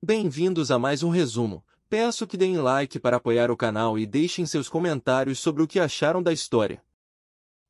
Bem-vindos a mais um resumo. Peço que deem like para apoiar o canal e deixem seus comentários sobre o que acharam da história.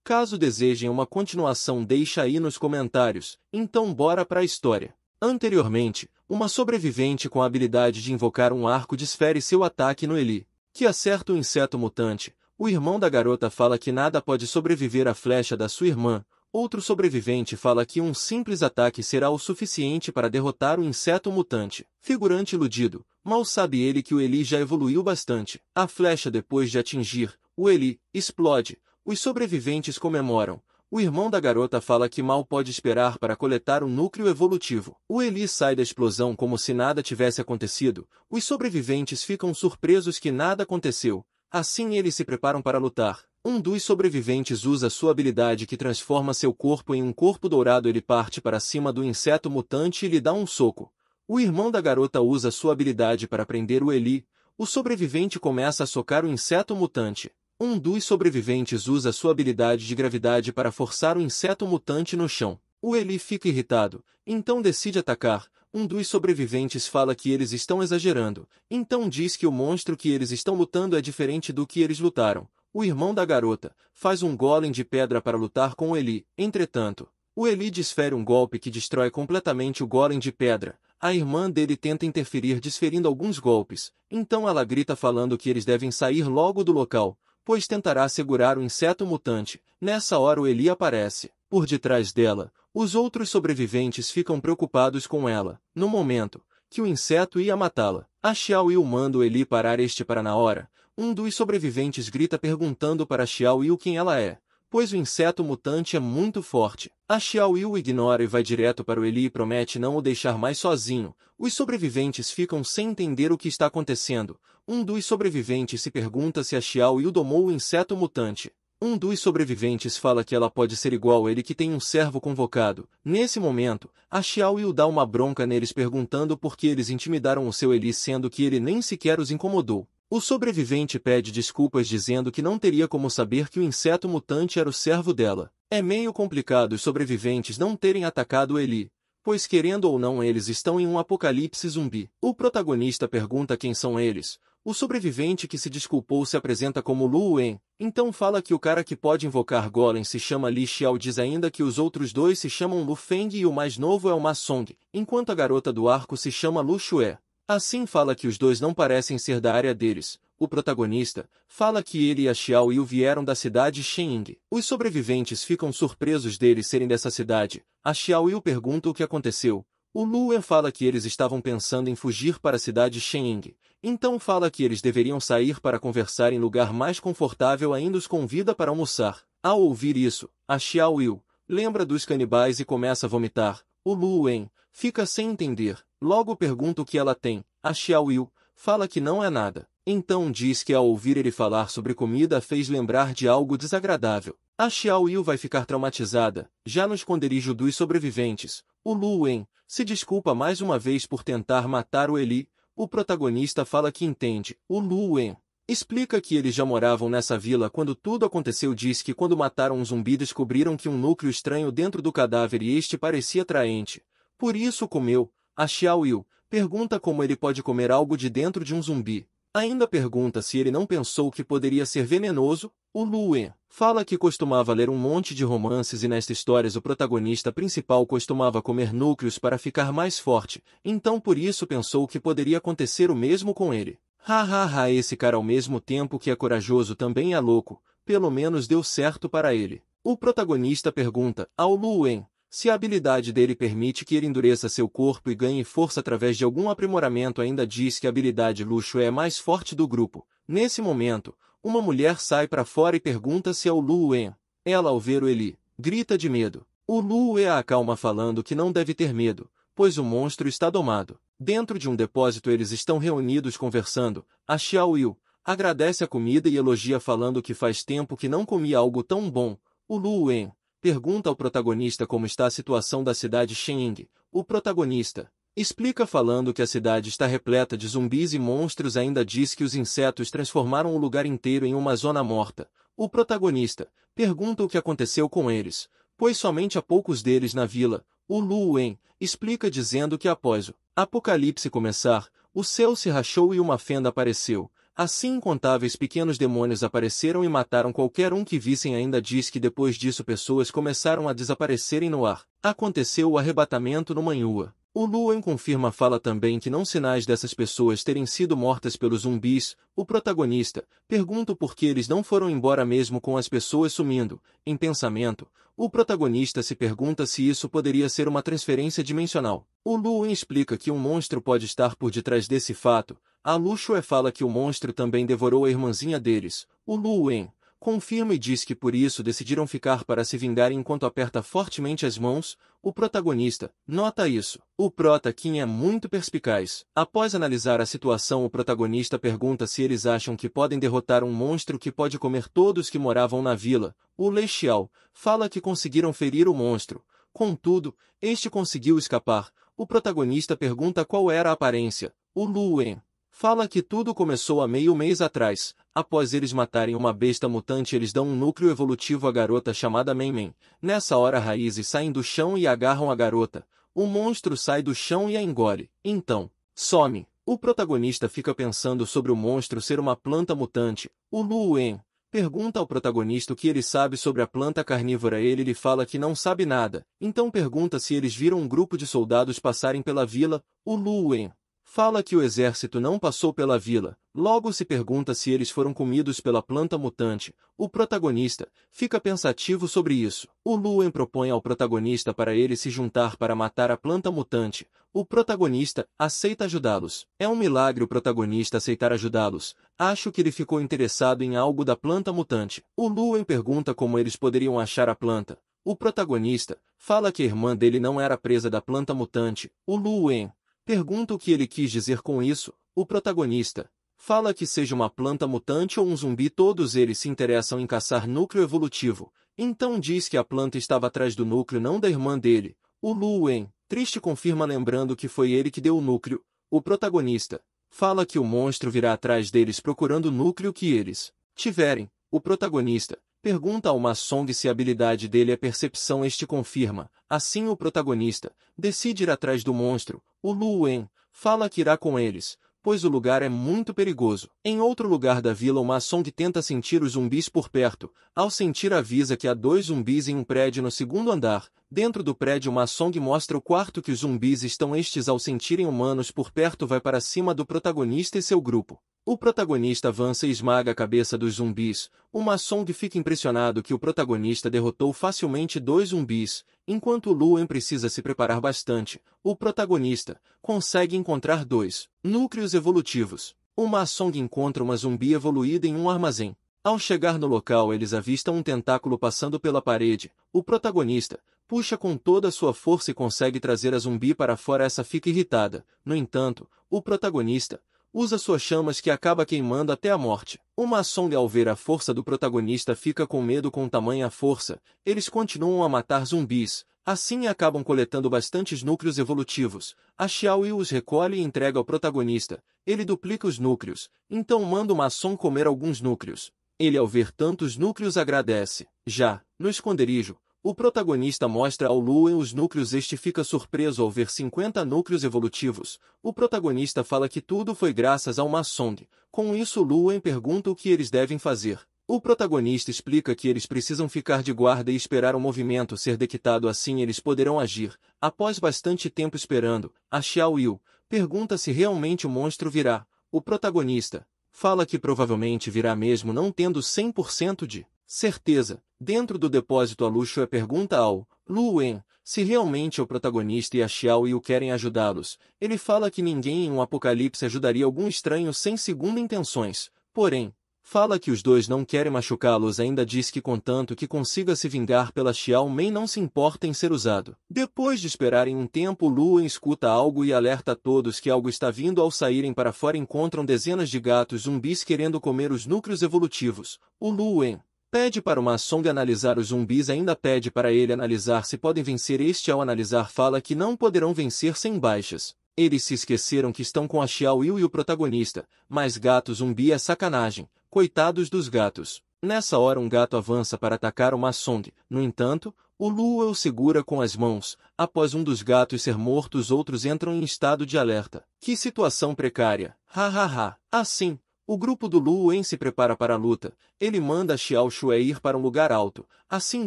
Caso desejem uma continuação, deixa aí nos comentários. Então bora para a história. Anteriormente, uma sobrevivente com a habilidade de invocar um arco desfere seu ataque no Eli, que acerta o inseto mutante. O irmão da garota fala que nada pode sobreviver à flecha da sua irmã. Outro sobrevivente fala que um simples ataque será o suficiente para derrotar o inseto mutante. Figurante iludido, mal sabe ele que o Eli já evoluiu bastante. A flecha, depois de atingir o Eli, explode. Os sobreviventes comemoram. O irmão da garota fala que mal pode esperar para coletar o núcleo evolutivo. O Eli sai da explosão como se nada tivesse acontecido. Os sobreviventes ficam surpresos que nada aconteceu. Assim eles se preparam para lutar. Um dos sobreviventes usa sua habilidade que transforma seu corpo em um corpo dourado. Ele parte para cima do inseto mutante e lhe dá um soco. O irmão da garota usa sua habilidade para prender o Eli. O sobrevivente começa a socar o inseto mutante. Um dos sobreviventes usa sua habilidade de gravidade para forçar o inseto mutante no chão. O Eli fica irritado, então decide atacar. Um dos sobreviventes fala que eles estão exagerando, então diz que o monstro que eles estão lutando é diferente do que eles lutaram. O irmão da garota faz um golem de pedra para lutar com o Eli. Entretanto, o Eli desfere um golpe que destrói completamente o golem de pedra. A irmã dele tenta interferir desferindo alguns golpes, então ela grita falando que eles devem sair logo do local, pois tentará segurar o inseto mutante. Nessa hora o Eli aparece. Por detrás dela, os outros sobreviventes ficam preocupados com ela. No momento que o inseto ia matá-la, a Xiao Yu manda o Eli parar para na hora. Um dos sobreviventes grita perguntando para Xiao Yu quem ela é, pois o inseto mutante é muito forte. A Xiao Yu ignora e vai direto para o Eli e promete não o deixar mais sozinho. Os sobreviventes ficam sem entender o que está acontecendo. Um dos sobreviventes se pergunta se a Xiao Yu domou o inseto mutante. Um dos sobreviventes fala que ela pode ser igual a ele, que tem um servo convocado. Nesse momento, a Xiao Yu dá uma bronca neles perguntando por que eles intimidaram o seu Eli, sendo que ele nem sequer os incomodou. O sobrevivente pede desculpas dizendo que não teria como saber que o inseto mutante era o servo dela. É meio complicado os sobreviventes não terem atacado o Eli, pois querendo ou não eles estão em um apocalipse zumbi. O protagonista pergunta quem são eles. O sobrevivente que se desculpou se apresenta como Lu Wen, então fala que o cara que pode invocar golem se chama Li Xiao, diz ainda que os outros dois se chamam Lu Feng e o mais novo é o Ma Song, enquanto a garota do arco se chama Lu Xue. Assim fala que os dois não parecem ser da área deles. O protagonista fala que ele e a Xiao Yu vieram da cidade Shenying. Os sobreviventes ficam surpresos deles serem dessa cidade. A Xiao Yu pergunta o que aconteceu. O Lu Wen fala que eles estavam pensando em fugir para a cidade Shenying. Então fala que eles deveriam sair para conversar em lugar mais confortável, ainda os convida para almoçar. Ao ouvir isso, a Xiao Yu lembra dos canibais e começa a vomitar. O Lu Wen fica sem entender. Logo pergunta o que ela tem. A Xiao Yu fala que não é nada. Então diz que ao ouvir ele falar sobre comida fez lembrar de algo desagradável. A Xiao Yu vai ficar traumatizada. Já no esconderijo dos sobreviventes, o Lu Wen se desculpa mais uma vez por tentar matar o Eli. O protagonista fala que entende. O Lu Wen explica que eles já moravam nessa vila quando tudo aconteceu. Diz que quando mataram um zumbi descobriram que um núcleo estranho dentro do cadáver e este parecia atraente. Por isso comeu. A Xiao Yu pergunta como ele pode comer algo de dentro de um zumbi. Ainda pergunta se ele não pensou que poderia ser venenoso. O Lu Wen fala que costumava ler um monte de romances e nestas histórias o protagonista principal costumava comer núcleos para ficar mais forte, então por isso pensou que poderia acontecer o mesmo com ele. Hahaha, esse cara ao mesmo tempo que é corajoso também é louco, pelo menos deu certo para ele. O protagonista pergunta ao Lu Wen se a habilidade dele permite que ele endureça seu corpo e ganhe força através de algum aprimoramento. Ainda diz que a habilidade Lu Xue é mais forte do grupo. Nesse momento, uma mulher sai para fora e pergunta se é o Lu Wen. Ela, ao ver o Eli, grita de medo. O Lu Wen a acalma falando que não deve ter medo, pois o monstro está domado. Dentro de um depósito eles estão reunidos conversando. A Xiao Yu agradece a comida e elogia falando que faz tempo que não comia algo tão bom. O Lu Wen pergunta ao protagonista como está a situação da cidade Shenying. O protagonista explica falando que a cidade está repleta de zumbis e monstros. Ainda diz que os insetos transformaram o lugar inteiro em uma zona morta. O protagonista pergunta o que aconteceu com eles, pois somente há poucos deles na vila. O Lu Wen explica dizendo que após o Apocalipse começar, o céu se rachou e uma fenda apareceu. Assim incontáveis pequenos demônios apareceram e mataram qualquer um que vissem. Ainda diz que depois disso pessoas começaram a desaparecerem no ar. Aconteceu o arrebatamento no Manhua. O Luen confirma. Fala também que não sinais dessas pessoas terem sido mortas pelos zumbis. O protagonista pergunta por que eles não foram embora mesmo com as pessoas sumindo. Em pensamento, o protagonista se pergunta se isso poderia ser uma transferência dimensional. O Luen explica que um monstro pode estar por detrás desse fato. A Luxue fala que o monstro também devorou a irmãzinha deles. O Luen confirma e diz que por isso decidiram ficar para se vingarem enquanto aperta fortemente as mãos. O protagonista nota isso. O Prota Kim é muito perspicaz. Após analisar a situação, o protagonista pergunta se eles acham que podem derrotar um monstro que pode comer todos que moravam na vila. O Lei Xiao fala que conseguiram ferir o monstro. Contudo, este conseguiu escapar. O protagonista pergunta qual era a aparência. O Luen fala que tudo começou há meio mês atrás. Após eles matarem uma besta mutante, eles dão um núcleo evolutivo à garota chamada Men. Nessa hora, raízes saem do chão e agarram a garota. O monstro sai do chão e a engole. Então, some. O protagonista fica pensando sobre o monstro ser uma planta mutante. O Luen pergunta ao protagonista o que ele sabe sobre a planta carnívora. Ele lhe fala que não sabe nada. Então pergunta se eles viram um grupo de soldados passarem pela vila. O Luen fala que o exército não passou pela vila. Logo se pergunta se eles foram comidos pela planta mutante. O protagonista fica pensativo sobre isso. O Luen propõe ao protagonista para ele se juntar para matar a planta mutante. O protagonista aceita ajudá-los. É um milagre o protagonista aceitar ajudá-los. Acho que ele ficou interessado em algo da planta mutante. O Luen pergunta como eles poderiam achar a planta. O protagonista fala que a irmã dele não era presa da planta mutante. O Luen pergunta o que ele quis dizer com isso. O protagonista fala que seja uma planta mutante ou um zumbi, todos eles se interessam em caçar núcleo evolutivo. Então diz que a planta estava atrás do núcleo, não da irmã dele. O Luen, triste, confirma lembrando que foi ele que deu o núcleo. O protagonista fala que o monstro virá atrás deles procurando o núcleo que eles tiverem. O protagonista pergunta ao Ma Song se a habilidade dele é percepção. Este confirma. Assim o protagonista decide ir atrás do monstro. O Luen fala que irá com eles, pois o lugar é muito perigoso. Em outro lugar da vila, o Ma Song tenta sentir os zumbis por perto. Ao sentir, avisa que há 2 zumbis em um prédio no 2º andar. Dentro do prédio, o Ma Song mostra o quarto que os zumbis estão. Estes, ao sentirem humanos por perto, vai para cima do protagonista e seu grupo. O protagonista avança e esmaga a cabeça dos zumbis. O Ma Song fica impressionado que o protagonista derrotou facilmente 2 zumbis, enquanto o Luen precisa se preparar bastante. O protagonista consegue encontrar 2 núcleos evolutivos. O Ma Song encontra uma zumbi evoluída em um armazém. Ao chegar no local, eles avistam um tentáculo passando pela parede. O protagonista puxa com toda a sua força e consegue trazer a zumbi para fora. Essa fica irritada. No entanto, o protagonista usa suas chamas que acaba queimando até a morte. O Ma Song, ao ver a força do protagonista, fica com medo com tamanha força. Eles continuam a matar zumbis. Assim acabam coletando bastantes núcleos evolutivos. A Xiao Yu os recolhe e entrega ao protagonista. Ele duplica os núcleos. Então manda o Ma Song comer alguns núcleos. Ele, ao ver tantos núcleos, agradece. Já no esconderijo, o protagonista mostra ao Luen os núcleos. Este fica surpreso ao ver 50 núcleos evolutivos. O protagonista fala que tudo foi graças ao Ma Song. Com isso, Luen pergunta o que eles devem fazer. O protagonista explica que eles precisam ficar de guarda e esperar o movimento ser detectado, assim eles poderão agir. Após bastante tempo esperando, a Xiao Yu pergunta se realmente o monstro virá. O protagonista fala que provavelmente virá mesmo, não tendo 100% de certeza. Dentro do depósito, a Luxue pergunta ao Luen se realmente o protagonista e a Xiao Yu querem ajudá-los. Ele fala que ninguém em um apocalipse ajudaria algum estranho sem segunda intenções. Porém, fala que os dois não querem machucá-los. Ainda diz que contanto que consiga se vingar pela Xiao Mei, não se importa em ser usado. Depois de esperarem um tempo, Luen escuta algo e alerta a todos que algo está vindo. Ao saírem para fora, encontram dezenas de gatos zumbis querendo comer os núcleos evolutivos. O Luen pede para o Ma Song analisar os zumbis. Ainda pede para ele analisar se podem vencer. Este, ao analisar, fala que não poderão vencer sem baixas. Eles se esqueceram que estão com a Xiao Yu e o protagonista, mas gato zumbi é sacanagem. Coitados dos gatos. Nessa hora, um gato avança para atacar o Ma Song. No entanto, O Luo o segura com as mãos. Após um dos gatos ser morto, os outros entram em estado de alerta. Que situação precária! Hahaha! Assim, o grupo do Luo se prepara para a luta. Ele manda Xiao Shuai ir para um lugar alto. Assim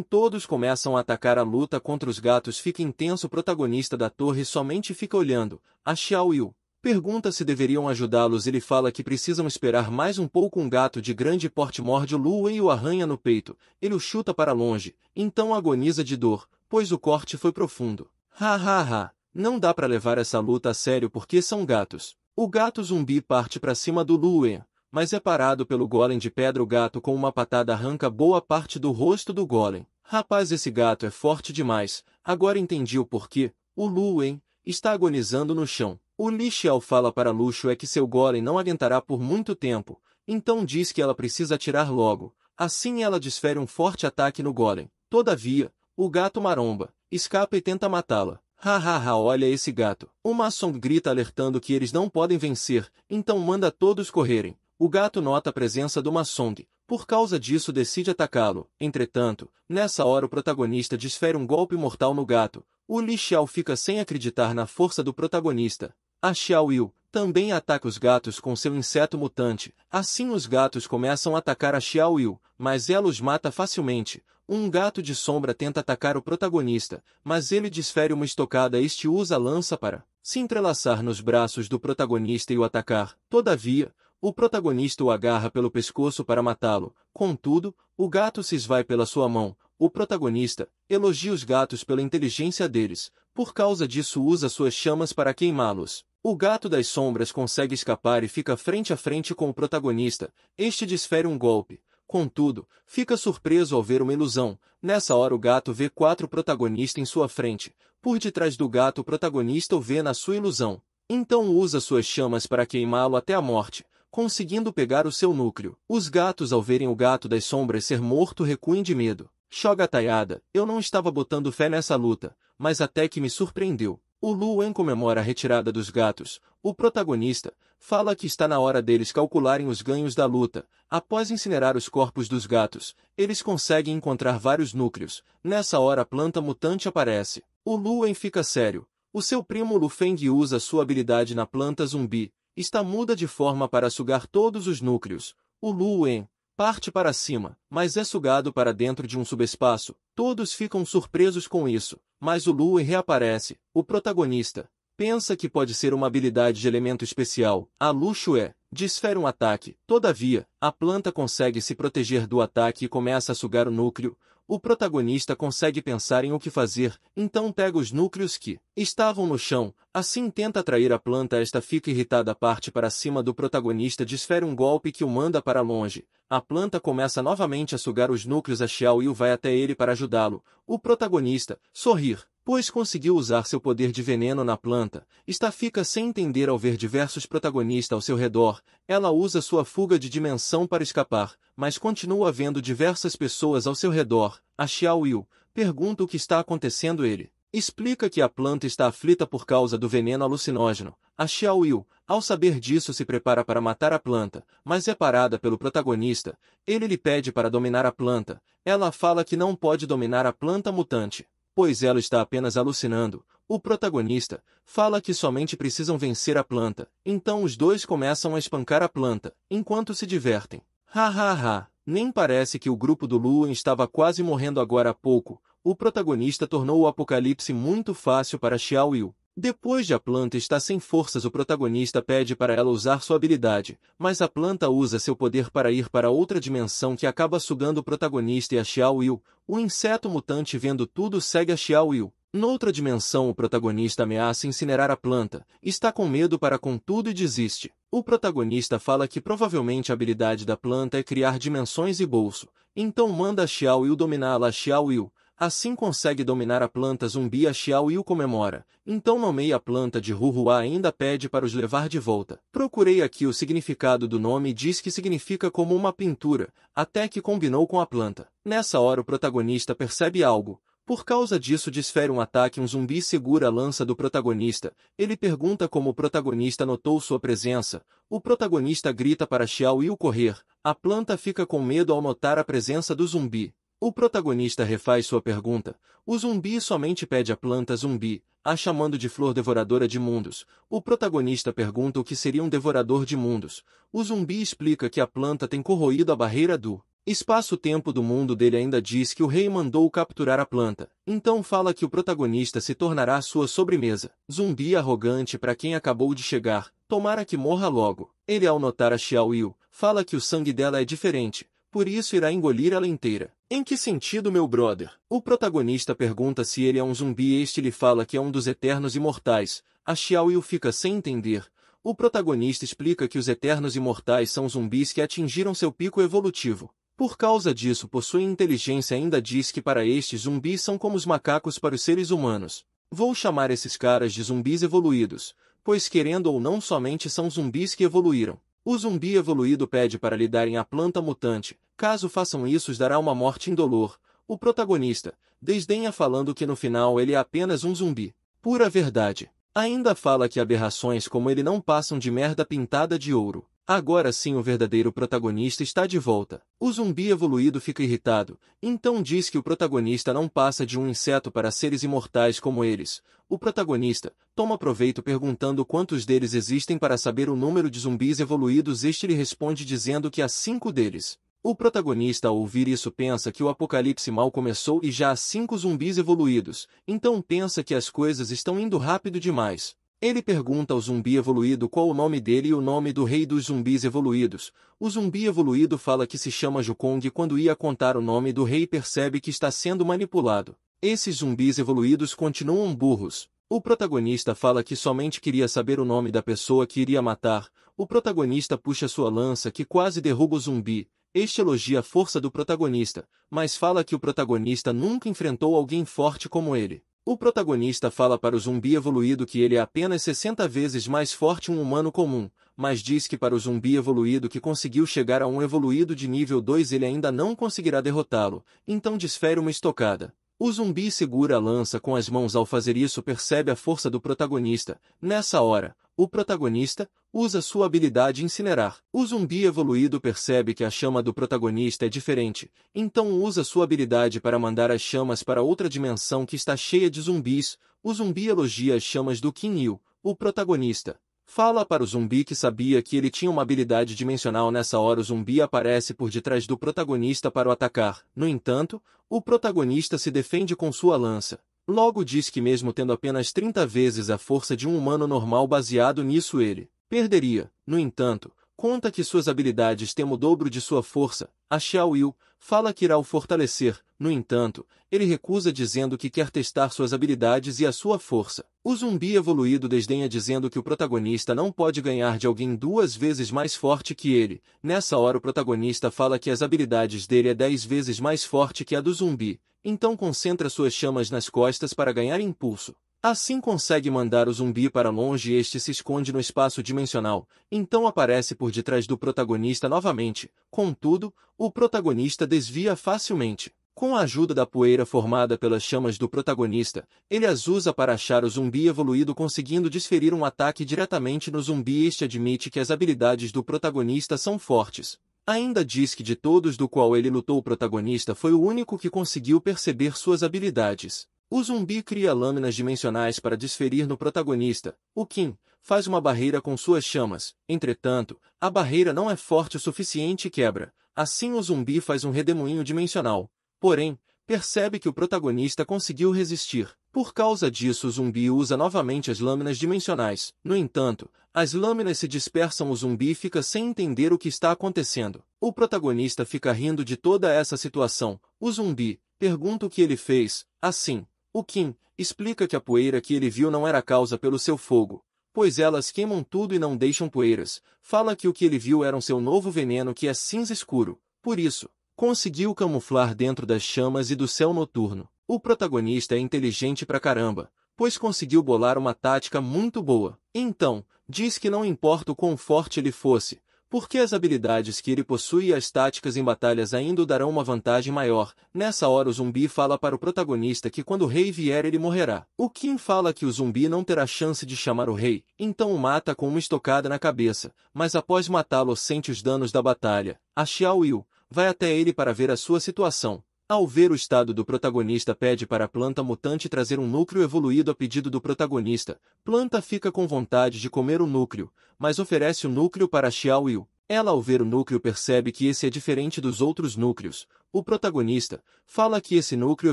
todos começam a atacar. A luta contra os gatos fica intenso. O protagonista da torre somente fica olhando. A Xiao Yu pergunta se deveriam ajudá-los. Ele fala que precisam esperar mais um pouco. Um gato de grande porte morde o Luo e o arranha no peito. Ele o chuta para longe. Então agoniza de dor, pois o corte foi profundo. Hahaha! Não dá para levar essa luta a sério porque são gatos. O gato zumbi parte para cima do Luo, mas é parado pelo golem de pedra. O gato com uma patada arranca boa parte do rosto do golem. Rapaz, esse gato é forte demais. Agora entendi o porquê. O Luo está agonizando no chão. O Li Xiao fala para Lu Shuai que seu golem não aguentará por muito tempo, então diz que ela precisa atirar logo. Assim ela desfere um forte ataque no golem. Todavia, o gato maromba, escapa e tenta matá-la. Hahaha, olha esse gato. O Ma Song grita alertando que eles não podem vencer, então manda todos correrem. O gato nota a presença do Ma Song. Por causa disso decide atacá-lo. Entretanto, nessa hora o protagonista desfere um golpe mortal no gato. O Li Xiao fica sem acreditar na força do protagonista. A Xiao Yu também ataca os gatos com seu inseto mutante. Assim os gatos começam a atacar a Xiao Yu, mas ela os mata facilmente. Um gato de sombra tenta atacar o protagonista, mas ele desfere uma estocada. Este usa a lança para se entrelaçar nos braços do protagonista e o atacar. Todavia, o protagonista o agarra pelo pescoço para matá-lo. Contudo, o gato se esvai pela sua mão. O protagonista elogia os gatos pela inteligência deles. Por causa disso usa suas chamas para queimá-los. O gato das sombras consegue escapar e fica frente a frente com o protagonista. Este desfere um golpe. Contudo, fica surpreso ao ver uma ilusão. Nessa hora o gato vê 4 protagonistas em sua frente. Por detrás do gato o protagonista o vê na sua ilusão. Então usa suas chamas para queimá-lo até a morte, conseguindo pegar o seu núcleo. Os gatos, ao verem o gato das sombras ser morto, recuem de medo. Chogataiada, eu não estava botando fé nessa luta, mas até que me surpreendeu. O Luo comemora a retirada dos gatos. O protagonista fala que está na hora deles calcularem os ganhos da luta. Após incinerar os corpos dos gatos, eles conseguem encontrar vários núcleos. Nessa hora a planta mutante aparece. O Luo fica sério. O seu primo Lu Feng usa sua habilidade na planta zumbi. Está muda de forma para sugar todos os núcleos. O Luo parte para cima, mas é sugado para dentro de um subespaço. Todos ficam surpresos com isso, mas o Luo reaparece. O protagonista pensa que pode ser uma habilidade de elemento especial. A Lu Shuai desfere um ataque. Todavia, a planta consegue se proteger do ataque e começa a sugar o núcleo. O protagonista consegue pensar em o que fazer, então pega os núcleos que estavam no chão. Assim tenta atrair a planta. Esta fica irritada, parte para cima do protagonista, desfere um golpe que o manda para longe. A planta começa novamente a sugar os núcleos. A Xiao Yu vai até ele para ajudá-lo. O protagonista sorrir, pois conseguiu usar seu poder de veneno na planta. Fica sem entender ao ver diversos protagonistas ao seu redor. Ela usa sua fuga de dimensão para escapar, mas continua vendo diversas pessoas ao seu redor. A Xiao Yu pergunta o que está acontecendo. Ele explica que a planta está aflita por causa do veneno alucinógeno. A Xiao Yu, ao saber disso, se prepara para matar a planta, mas é parada pelo protagonista. Ele lhe pede para dominar a planta. Ela fala que não pode dominar a planta mutante, pois ela está apenas alucinando. O protagonista fala que somente precisam vencer a planta. Então os dois começam a espancar a planta, enquanto se divertem. Hahaha, nem parece que o grupo do Luo estava quase morrendo agora há pouco. O protagonista tornou o apocalipse muito fácil para Xiao Yu. Depois de a planta estar sem forças, o protagonista pede para ela usar sua habilidade, mas a planta usa seu poder para ir para outra dimensão, que acaba sugando o protagonista e a Xiao Yu. O inseto mutante, vendo tudo, segue a Xiao Yu. Noutra dimensão, o protagonista ameaça incinerar a planta. Está com medo para com tudo e desiste. O protagonista fala que provavelmente a habilidade da planta é criar dimensões e bolso. Então manda a Xiao Yu dominá-la. A Xiao Yu assim consegue dominar a planta zumbi. A Xiao Yu comemora. Então nomeia a planta de Huhua. Ainda pede para os levar de volta. Procurei aqui o significado do nome e diz que significa como uma pintura, até que combinou com a planta. Nessa hora o protagonista percebe algo. Por causa disso desfere um ataque. Um zumbi segura a lança do protagonista. Ele pergunta como o protagonista notou sua presença. O protagonista grita para Xiao Yu correr. A planta fica com medo ao notar a presença do zumbi. O protagonista refaz sua pergunta. O zumbi somente pede a planta zumbi, a chamando de flor devoradora de mundos. O protagonista pergunta o que seria um devorador de mundos. O zumbi explica que a planta tem corroído a barreira do espaço-tempo do mundo dele. Ainda diz que o rei mandou capturar a planta. Então fala que o protagonista se tornará sua sobremesa. Zumbi arrogante para quem acabou de chegar. Tomara que morra logo. Ele, ao notar a Xiao Yu, fala que o sangue dela é diferente. Por isso irá engolir ela inteira. Em que sentido, meu brother? O protagonista pergunta se ele é um zumbi e este lhe fala que é um dos eternos imortais. A Xiao Yu fica sem entender. O protagonista explica que os eternos imortais são zumbis que atingiram seu pico evolutivo. Por causa disso possuem inteligência. Ainda diz que para estes zumbis são como os macacos para os seres humanos. Vou chamar esses caras de zumbis evoluídos, pois querendo ou não somente são zumbis que evoluíram. O zumbi evoluído pede para lhe darem a planta mutante. Caso façam isso, os dará uma morte indolor. O protagonista desdenha falando que no final ele é apenas um zumbi. Pura verdade. Ainda fala que aberrações como ele não passam de merda pintada de ouro. Agora sim o verdadeiro protagonista está de volta. O zumbi evoluído fica irritado. Então diz que o protagonista não passa de um inseto para seres imortais como eles. O protagonista toma proveito perguntando quantos deles existem para saber o número de zumbis evoluídos. Este lhe responde dizendo que há 5 deles. O protagonista, ao ouvir isso, pensa que o apocalipse mal começou e já há 5 zumbis evoluídos. Então pensa que as coisas estão indo rápido demais. Ele pergunta ao zumbi evoluído qual o nome dele e o nome do rei dos zumbis evoluídos. O zumbi evoluído fala que se chama Jukong e quando ia contar o nome do rei percebe que está sendo manipulado. Esses zumbis evoluídos continuam burros. O protagonista fala que somente queria saber o nome da pessoa que iria matar. O protagonista puxa sua lança que quase derruba o zumbi. Este elogia a força do protagonista, mas fala que o protagonista nunca enfrentou alguém forte como ele. O protagonista fala para o zumbi evoluído que ele é apenas 60 vezes mais forte um humano comum, mas diz que para o zumbi evoluído que conseguiu chegar a um evoluído de nível 2 ele ainda não conseguirá derrotá-lo, então desfere uma estocada. O zumbi segura a lança com as mãos. Ao fazer isso percebe a força do protagonista. Nessa hora, o protagonista usa sua habilidade Incinerar. O zumbi evoluído percebe que a chama do protagonista é diferente, então usa sua habilidade para mandar as chamas para outra dimensão que está cheia de zumbis. O zumbi elogia as chamas do Qin Yu. O protagonista fala para o zumbi que sabia que ele tinha uma habilidade dimensional. Nessa hora o zumbi aparece por detrás do protagonista para o atacar. No entanto, o protagonista se defende com sua lança. Logo diz que mesmo tendo apenas 30 vezes a força de um humano normal, baseado nisso ele perderia. No entanto, conta que suas habilidades têm o dobro de sua força. A Xiao Yu fala que irá o fortalecer. No entanto, ele recusa dizendo que quer testar suas habilidades e a sua força. O zumbi evoluído desdenha dizendo que o protagonista não pode ganhar de alguém 2 vezes mais forte que ele. Nessa hora o protagonista fala que as habilidades dele é 10 vezes mais forte que a do zumbi. Então concentra suas chamas nas costas para ganhar impulso. Assim consegue mandar o zumbi para longe e este se esconde no espaço dimensional. Então aparece por detrás do protagonista novamente. Contudo, o protagonista desvia facilmente. Com a ajuda da poeira formada pelas chamas do protagonista, ele as usa para achar o zumbi evoluído, conseguindo desferir um ataque diretamente no zumbi. Este admite que as habilidades do protagonista são fortes. Ainda diz que de todos do qual ele lutou, o protagonista foi o único que conseguiu perceber suas habilidades. O zumbi cria lâminas dimensionais para desferir no protagonista. O Qin faz uma barreira com suas chamas. Entretanto, a barreira não é forte o suficiente e quebra. Assim o zumbi faz um redemoinho dimensional. Porém, percebe que o protagonista conseguiu resistir. Por causa disso o zumbi usa novamente as lâminas dimensionais. No entanto, as lâminas se dispersam. O zumbi fica sem entender o que está acontecendo. O protagonista fica rindo de toda essa situação. O zumbi pergunta o que ele fez. Assim, o Qin explica que a poeira que ele viu não era causa pelo seu fogo, pois elas queimam tudo e não deixam poeiras. Fala que o que ele viu era um seu novo veneno que é cinza escuro. Por isso, conseguiu camuflar dentro das chamas e do céu noturno. O protagonista é inteligente pra caramba, pois conseguiu bolar uma tática muito boa. Então, diz que não importa o quão forte ele fosse, porque as habilidades que ele possui e as táticas em batalhas ainda o darão uma vantagem maior. Nessa hora o zumbi fala para o protagonista que quando o rei vier ele morrerá. O Qin fala que o zumbi não terá chance de chamar o rei, então o mata com uma estocada na cabeça, mas após matá-lo sente os danos da batalha. A Xiao Yu vai até ele para ver a sua situação. Ao ver o estado do protagonista, pede para a planta mutante trazer um núcleo evoluído a pedido do protagonista. Planta fica com vontade de comer o núcleo, mas oferece o núcleo para Xiao Yu. Ela, ao ver o núcleo, percebe que esse é diferente dos outros núcleos. O protagonista fala que esse núcleo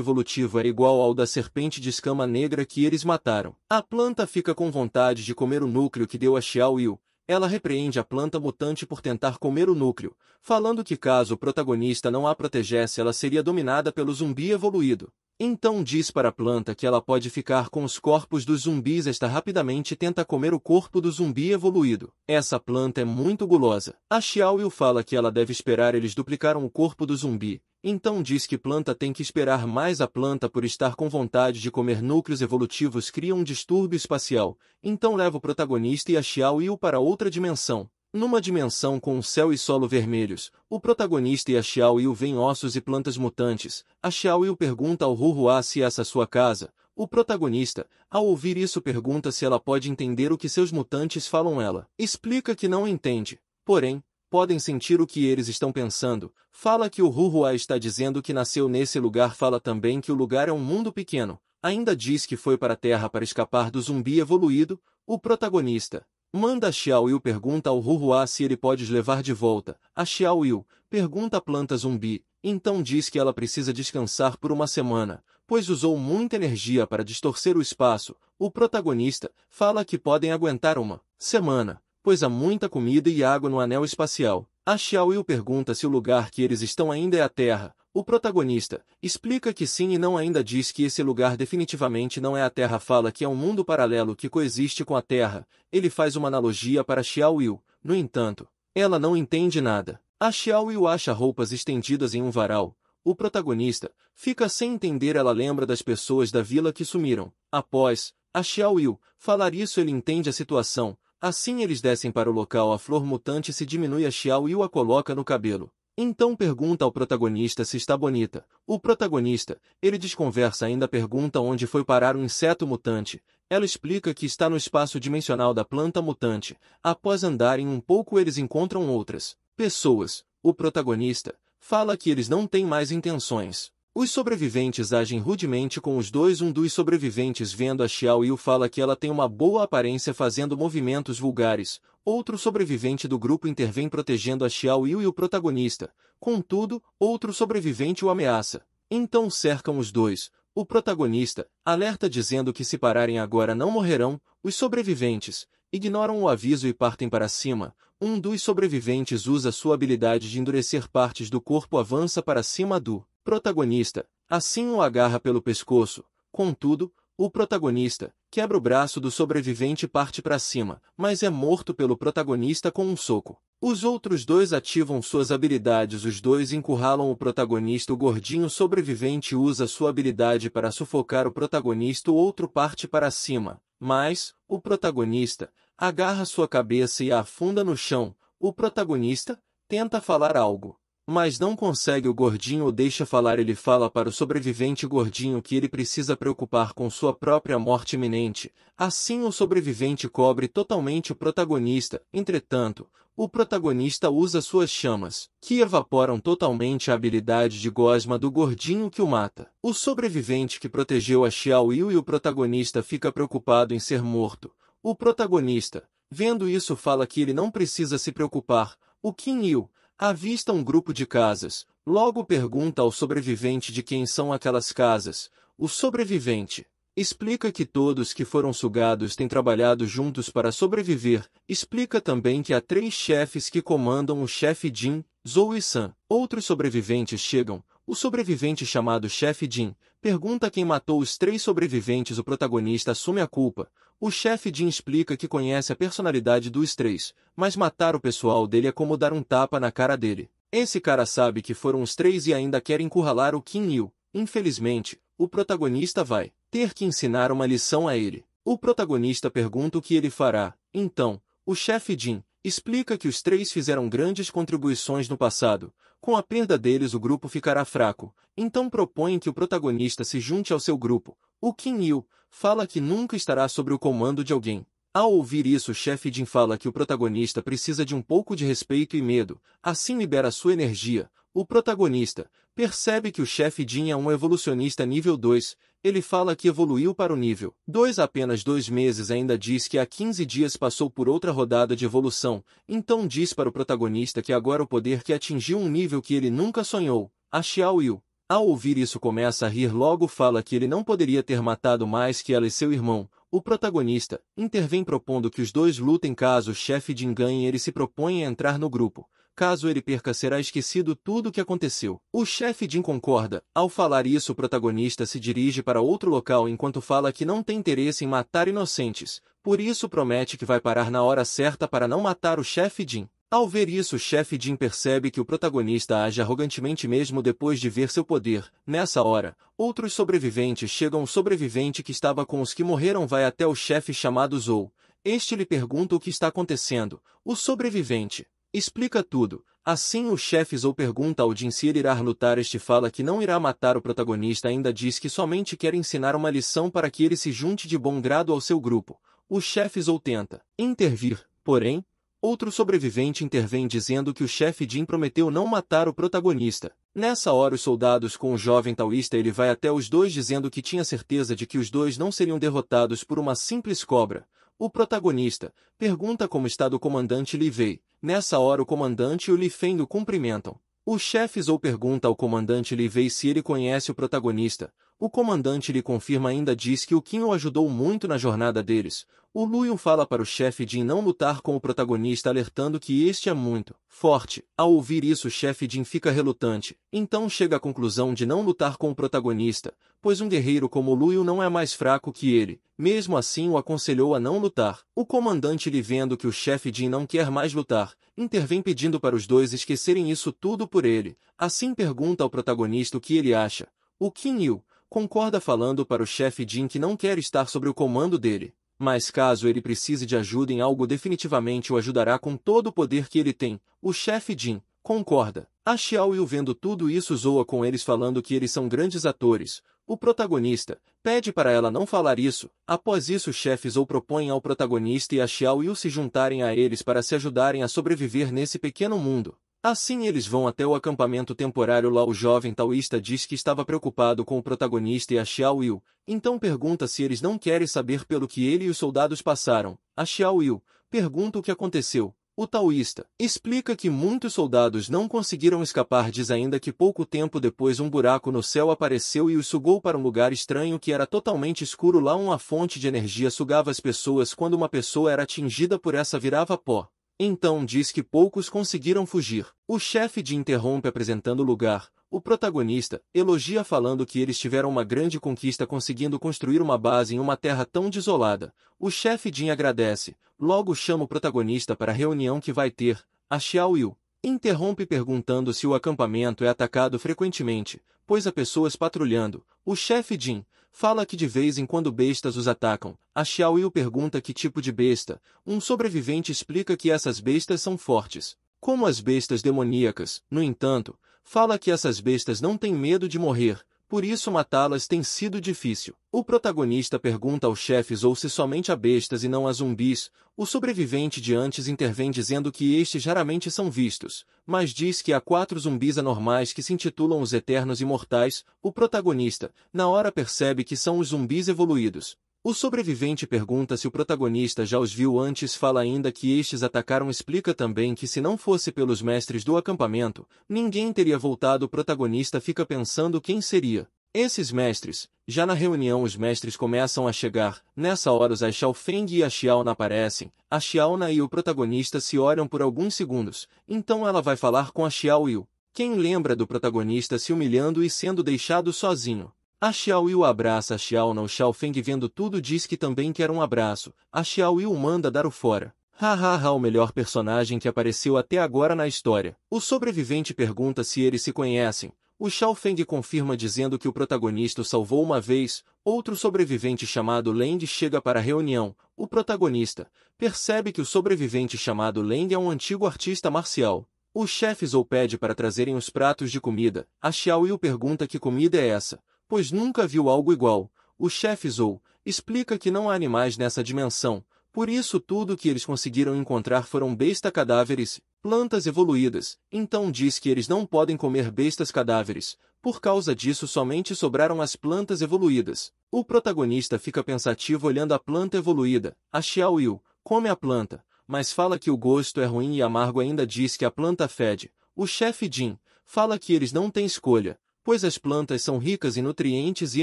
evolutivo é igual ao da serpente de escama negra que eles mataram. A planta fica com vontade de comer o núcleo que deu a Xiao Yu. Ela repreende a planta mutante por tentar comer o núcleo, falando que caso o protagonista não a protegesse, ela seria dominada pelo zumbi evoluído. Então diz para a planta que ela pode ficar com os corpos dos zumbis. Esta rapidamente tenta comer o corpo do zumbi evoluído. Essa planta é muito gulosa. A Xiao Yu fala que ela deve esperar eles duplicaram o corpo do zumbi. Então diz que planta tem que esperar mais. A planta, por estar com vontade de comer núcleos evolutivos, cria um distúrbio espacial. Então leva o protagonista e a Xiao Yu para outra dimensão. Numa dimensão com um céu e solo vermelhos, o protagonista e a Xiao Yu veem ossos e plantas mutantes. A Xiao Yu pergunta ao Huhua se essa é sua casa. O protagonista, ao ouvir isso, pergunta se ela pode entender o que seus mutantes falam. Ela explica que não entende, porém, podem sentir o que eles estão pensando. Fala que o Huhua está dizendo que nasceu nesse lugar. Fala também que o lugar é um mundo pequeno. Ainda diz que foi para a Terra para escapar do zumbi evoluído. O protagonista manda a Xiao Yu pergunta ao Huhua se ele pode os levar de volta. A Xiao Yu pergunta à planta zumbi, então diz que ela precisa descansar por uma semana, pois usou muita energia para distorcer o espaço. O protagonista fala que podem aguentar uma semana, pois há muita comida e água no anel espacial. A Xiao Yu pergunta se o lugar que eles estão ainda é a Terra. O protagonista explica que sim e não. Ainda diz que esse lugar definitivamente não é a Terra. Fala que é um mundo paralelo que coexiste com a Terra. Ele faz uma analogia para Xiao Yu. No entanto, ela não entende nada. A Xiao Yu acha roupas estendidas em um varal. O protagonista fica sem entender. Ela lembra das pessoas da vila que sumiram. Após a Xiao Yu falar isso, ele entende a situação. Assim eles descem para o local. A flor mutante se diminui. A Xiao Yu a coloca no cabelo. Então pergunta ao protagonista se está bonita. O protagonista, ele desconversa, ainda pergunta onde foi parar o inseto mutante. Ela explica que está no espaço dimensional da planta mutante. Após andarem um pouco, eles encontram outras pessoas. O protagonista fala que eles não têm mais intenções. Os sobreviventes agem rudemente com os dois. Um dos sobreviventes, vendo a Xiao Yu, fala que ela tem uma boa aparência fazendo movimentos vulgares. Outro sobrevivente do grupo intervém protegendo a Xiao Yu e o protagonista. Contudo, outro sobrevivente o ameaça. Então cercam os dois. O protagonista alerta dizendo que se pararem agora não morrerão. Os sobreviventes ignoram o aviso e partem para cima. Um dos sobreviventes usa sua habilidade de endurecer partes do corpo, avança para cima do protagonista, assim o agarra pelo pescoço. Contudo, o protagonista quebra o braço do sobrevivente e parte para cima, mas é morto pelo protagonista com um soco. Os outros dois ativam suas habilidades. Os dois encurralam o protagonista. O gordinho sobrevivente usa sua habilidade para sufocar o protagonista. O outro parte para cima, mas o protagonista agarra sua cabeça e a afunda no chão. O protagonista tenta falar algo, mas não consegue. O gordinho o deixa falar. Ele fala para o sobrevivente gordinho que ele precisa preocupar com sua própria morte iminente. Assim o sobrevivente cobre totalmente o protagonista. Entretanto, o protagonista usa suas chamas, que evaporam totalmente a habilidade de gosma do gordinho, que o mata. O sobrevivente que protegeu a Xiao Yu e o protagonista fica preocupado em ser morto. O protagonista, vendo isso, fala que ele não precisa se preocupar. O Qin Yu avista um grupo de casas. Logo pergunta ao sobrevivente de quem são aquelas casas. O sobrevivente explica que todos que foram sugados têm trabalhado juntos para sobreviver. Explica também que há 3 chefes que comandam: o chefe Jin, Zhou e San. Outros sobreviventes chegam. O sobrevivente chamado chefe Jin pergunta quem matou os 3 sobreviventes. O protagonista assume a culpa. O chefe Jin explica que conhece a personalidade dos 3, mas matar o pessoal dele é como dar um tapa na cara dele. Esse cara sabe que foram os 3 e ainda quer encurralar o Qin Yu. Infelizmente, o protagonista vai ter que ensinar uma lição a ele. O protagonista pergunta o que ele fará. Então, o chefe Jin explica que os 3 fizeram grandes contribuições no passado. Com a perda deles, o grupo ficará fraco. Então propõe que o protagonista se junte ao seu grupo. O Qin Yu fala que nunca estará sob o comando de alguém. Ao ouvir isso, o chefe Jin fala que o protagonista precisa de um pouco de respeito e medo. Assim libera sua energia. O protagonista percebe que o chefe Jin é um evolucionista nível 2, ele fala que evoluiu para o nível 2 há apenas 2 meses, ainda diz que há 15 dias passou por outra rodada de evolução, então diz para o protagonista que agora o poder que atingiu um nível que ele nunca sonhou, a Xiao Yu. Ao ouvir isso começa a rir, logo fala que ele não poderia ter matado mais que ela e seu irmão. O protagonista intervém propondo que os dois lutem caso o chefe Jin ganhe, ele se propõe a entrar no grupo. Caso ele perca, será esquecido tudo o que aconteceu. O chefe Jin concorda. Ao falar isso, o protagonista se dirige para outro local enquanto fala que não tem interesse em matar inocentes. Por isso promete que vai parar na hora certa para não matar o chefe Jin. Ao ver isso, o chefe Jin percebe que o protagonista age arrogantemente mesmo depois de ver seu poder. Nessa hora, outros sobreviventes chegam. O sobrevivente que estava com os que morreram vai até o chefe chamado Zou. Este lhe pergunta o que está acontecendo. O sobrevivente explica tudo. Assim o chefe Zou pergunta ao Jin se ele irá lutar. Este fala que não irá matar o protagonista, ainda diz que somente quer ensinar uma lição para que ele se junte de bom grado ao seu grupo. O chefe Zou tenta intervir, porém, outro sobrevivente intervém dizendo que o chefe Jin prometeu não matar o protagonista. Nessa hora os soldados com o jovem taoísta, ele vai até os dois dizendo que tinha certeza de que os dois não seriam derrotados por uma simples cobra. O protagonista pergunta como está do comandante Li Wei. Nessa hora o comandante e o Li Feng o cumprimentam. O chefe Zou pergunta ao comandante Li Wei se ele conhece o protagonista. O comandante lhe confirma, ainda diz que o Qin o ajudou muito na jornada deles. O Lu Yun fala para o chefe Jin não lutar com o protagonista, alertando que este é muito forte. Ao ouvir isso, o chefe Jin fica relutante. Então chega à conclusão de não lutar com o protagonista, pois um guerreiro como o Lu Yun não é mais fraco que ele. Mesmo assim o aconselhou a não lutar. O comandante, lhe vendo que o chefe Jin não quer mais lutar, intervém pedindo para os dois esquecerem isso tudo por ele. Assim pergunta ao protagonista o que ele acha. O Qin Yu concorda, falando para o chefe Jin que não quer estar sob o comando dele. Mas caso ele precise de ajuda em algo, definitivamente o ajudará com todo o poder que ele tem. O chefe Jin concorda. A Xiao Yu, vendo tudo isso, zoa com eles, falando que eles são grandes atores. O protagonista pede para ela não falar isso. Após isso, o chefe Zou propõe ao protagonista e a Xiao Yu se juntarem a eles para se ajudarem a sobreviver nesse pequeno mundo. Assim eles vão até o acampamento temporário. Lá o jovem taoísta diz que estava preocupado com o protagonista e a Xiao Yu, então pergunta se eles não querem saber pelo que ele e os soldados passaram. A Xiao Yu pergunta o que aconteceu. O taoísta explica que muitos soldados não conseguiram escapar. Diz ainda que pouco tempo depois um buraco no céu apareceu e os sugou para um lugar estranho que era totalmente escuro. Lá uma fonte de energia sugava as pessoas. Quando uma pessoa era atingida por essa, virava pó. Então diz que poucos conseguiram fugir. O chefe Jin interrompe apresentando o lugar. O protagonista elogia, falando que eles tiveram uma grande conquista conseguindo construir uma base em uma terra tão desolada. O chefe Jin agradece. Logo chama o protagonista para a reunião que vai ter. A Xiao Yu interrompe perguntando se o acampamento é atacado frequentemente, pois há pessoas patrulhando. O chefe Jin fala que de vez em quando bestas os atacam. A Xiao Yu pergunta que tipo de besta. Um sobrevivente explica que essas bestas são fortes, como as bestas demoníacas. No entanto, fala que essas bestas não têm medo de morrer, por isso matá-las tem sido difícil. O protagonista pergunta aos chefes ou se somente há bestas e não há zumbis. O sobrevivente de antes intervém dizendo que estes raramente são vistos, mas diz que há 4 zumbis anormais que se intitulam os Eternos Imortais. O protagonista, na hora, percebe que são os zumbis evoluídos. O sobrevivente pergunta se o protagonista já os viu antes, fala ainda que estes atacaram. Explica também que se não fosse pelos mestres do acampamento, ninguém teria voltado. O protagonista fica pensando quem seria esses mestres. Já na reunião os mestres começam a chegar. Nessa hora os Xiao Feng e a Xiaona aparecem. A Xiaona e o protagonista se olham por alguns segundos, então ela vai falar com a Xiao Yu. Quem lembra do protagonista se humilhando e sendo deixado sozinho? A Xiao Yu abraça a Xiaona. O Xiao Feng, vendo tudo, diz que também quer um abraço. A Xiao Yu manda dar o fora. Hahaha, o melhor personagem que apareceu até agora na história. O sobrevivente pergunta se eles se conhecem. O Xiao Feng confirma dizendo que o protagonista o salvou uma vez. Outro sobrevivente chamado Leng chega para a reunião. O protagonista percebe que o sobrevivente chamado Leng é um antigo artista marcial. O chefe Zou pede para trazerem os pratos de comida. A Xiao Yu pergunta que comida é essa, pois nunca viu algo igual. O chefe Zou explica que não há animais nessa dimensão, por isso tudo que eles conseguiram encontrar foram besta cadáveres. plantas evoluídas, então diz que eles não podem comer bestas cadáveres. Por causa disso somente sobraram as plantas evoluídas. O protagonista fica pensativo olhando a planta evoluída. A Xiao Yu come a planta, mas fala que o gosto é ruim e amargo, ainda diz que a planta fede. O chefe Jin fala que eles não têm escolha, pois as plantas são ricas em nutrientes e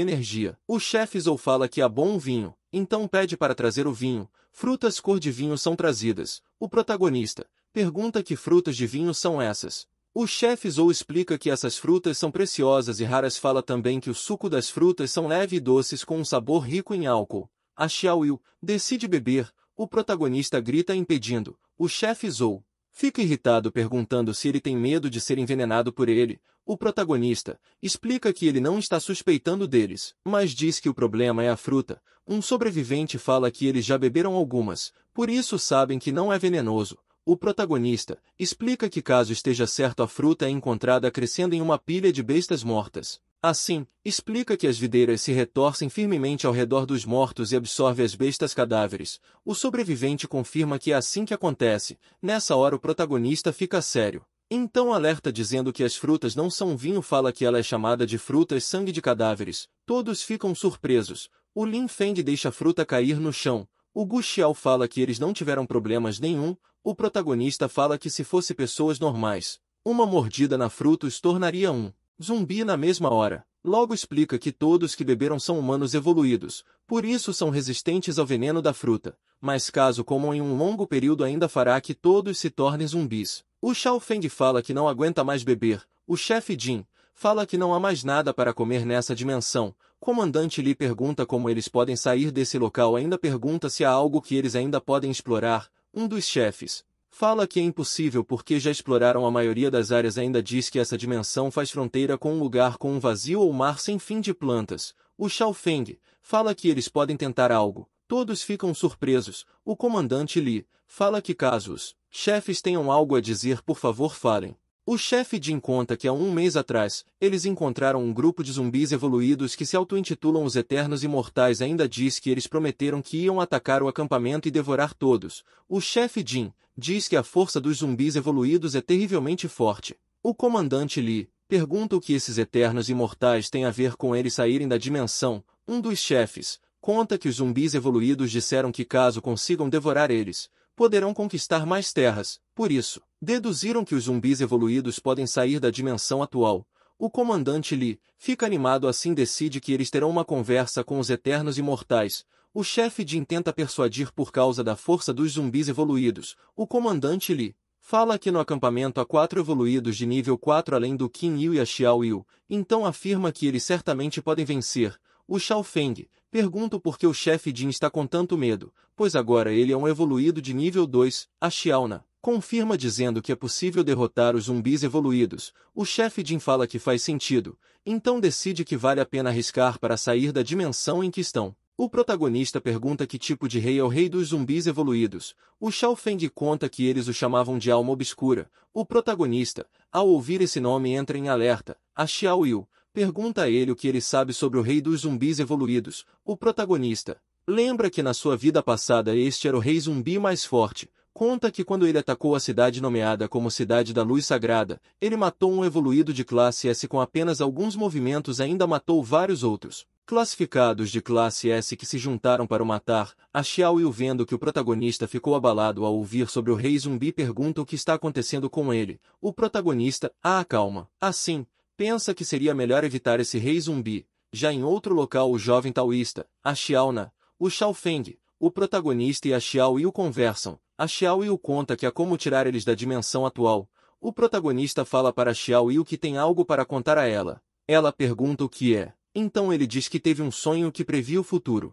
energia. O chefe Zhou fala que há bom vinho, então pede para trazer o vinho. Frutas cor de vinho são trazidas. O protagonista pergunta que frutas de vinho são essas. O chefe Zhou explica que essas frutas são preciosas e raras. Fala também que o suco das frutas são leve e doces com um sabor rico em álcool. A Xiao Yu decide beber. O protagonista grita impedindo. O chefe Zhou fica irritado perguntando se ele tem medo de ser envenenado por ele. O protagonista explica que ele não está suspeitando deles, mas diz que o problema é a fruta. Um sobrevivente fala que eles já beberam algumas, por isso sabem que não é venenoso. O protagonista explica que caso esteja certo a fruta é encontrada crescendo em uma pilha de bestas mortas. Assim, explica que as videiras se retorcem firmemente ao redor dos mortos e absorve as bestas cadáveres. O sobrevivente confirma que é assim que acontece. Nessa hora o protagonista fica sério. Então alerta dizendo que as frutas não são vinho, fala que ela é chamada de frutas sangue de cadáveres. Todos ficam surpresos. O Lin Feng deixa a fruta cair no chão. O Gu Xiao fala que eles não tiveram problemas nenhum. O protagonista fala que se fosse pessoas normais, uma mordida na fruta os tornaria um zumbi na mesma hora. Logo explica que todos que beberam são humanos evoluídos, por isso são resistentes ao veneno da fruta, mas caso comam em um longo período ainda fará que todos se tornem zumbis. O Xiao Feng fala que não aguenta mais beber. O chefe Jin fala que não há mais nada para comer nessa dimensão. Comandante Li pergunta como eles podem sair desse local, ainda pergunta se há algo que eles ainda podem explorar. Um dos chefes fala que é impossível porque já exploraram a maioria das áreas, ainda diz que essa dimensão faz fronteira com um lugar com um vazio ou mar sem fim de plantas. O Xiao Feng fala que eles podem tentar algo. Todos ficam surpresos. O comandante Li fala que caso os chefes tenham algo a dizer, por favor falem. O chefe Jin conta que há um mês atrás, eles encontraram um grupo de zumbis evoluídos que se auto-intitulam os Eternos Imortais. Ainda diz que eles prometeram que iam atacar o acampamento e devorar todos. O chefe Jin diz que a força dos zumbis evoluídos é terrivelmente forte. O comandante Li pergunta o que esses Eternos Imortais têm a ver com eles saírem da dimensão. Um dos chefes conta que os zumbis evoluídos disseram que caso consigam devorar eles, poderão conquistar mais terras. Por isso, deduziram que os zumbis evoluídos podem sair da dimensão atual. O comandante Li fica animado, assim decide que eles terão uma conversa com os Eternos Imortais. O chefe Jin tenta persuadir por causa da força dos zumbis evoluídos. O comandante Li fala que no acampamento há 4 evoluídos de nível 4 além do Qin Yu e a Xiao Yu, então afirma que eles certamente podem vencer. O Xiao Feng pergunta por que o chefe Jin está com tanto medo, pois agora ele é um evoluído de nível 2. A Xiaona confirma dizendo que é possível derrotar os zumbis evoluídos. O chefe Jin fala que faz sentido, então decide que vale a pena arriscar para sair da dimensão em que estão. O protagonista pergunta que tipo de rei é o rei dos zumbis evoluídos. O Xiao Feng conta que eles o chamavam de Alma Obscura. O protagonista, ao ouvir esse nome, entra em alerta. A Xiao Yu pergunta a ele o que ele sabe sobre o rei dos zumbis evoluídos. O protagonista lembra que na sua vida passada este era o rei zumbi mais forte. Conta que quando ele atacou a cidade nomeada como Cidade da Luz Sagrada, ele matou um evoluído de classe S com apenas alguns movimentos, ainda matou vários outros classificados de classe S que se juntaram para o matar. A Xiao Yu, vendo que o protagonista ficou abalado ao ouvir sobre o rei zumbi, pergunta o que está acontecendo com ele. O protagonista acalma. Assim, pensa que seria melhor evitar esse rei zumbi. Já em outro local, o jovem taoísta, a Xiaona, o Xiao Feng, o protagonista e a Xiao Yu conversam. A Xiao Yu conta que há como tirar eles da dimensão atual. O protagonista fala para a Xiao Yu que tem algo para contar a ela. Ela pergunta o que é. Então ele diz que teve um sonho que previa o futuro.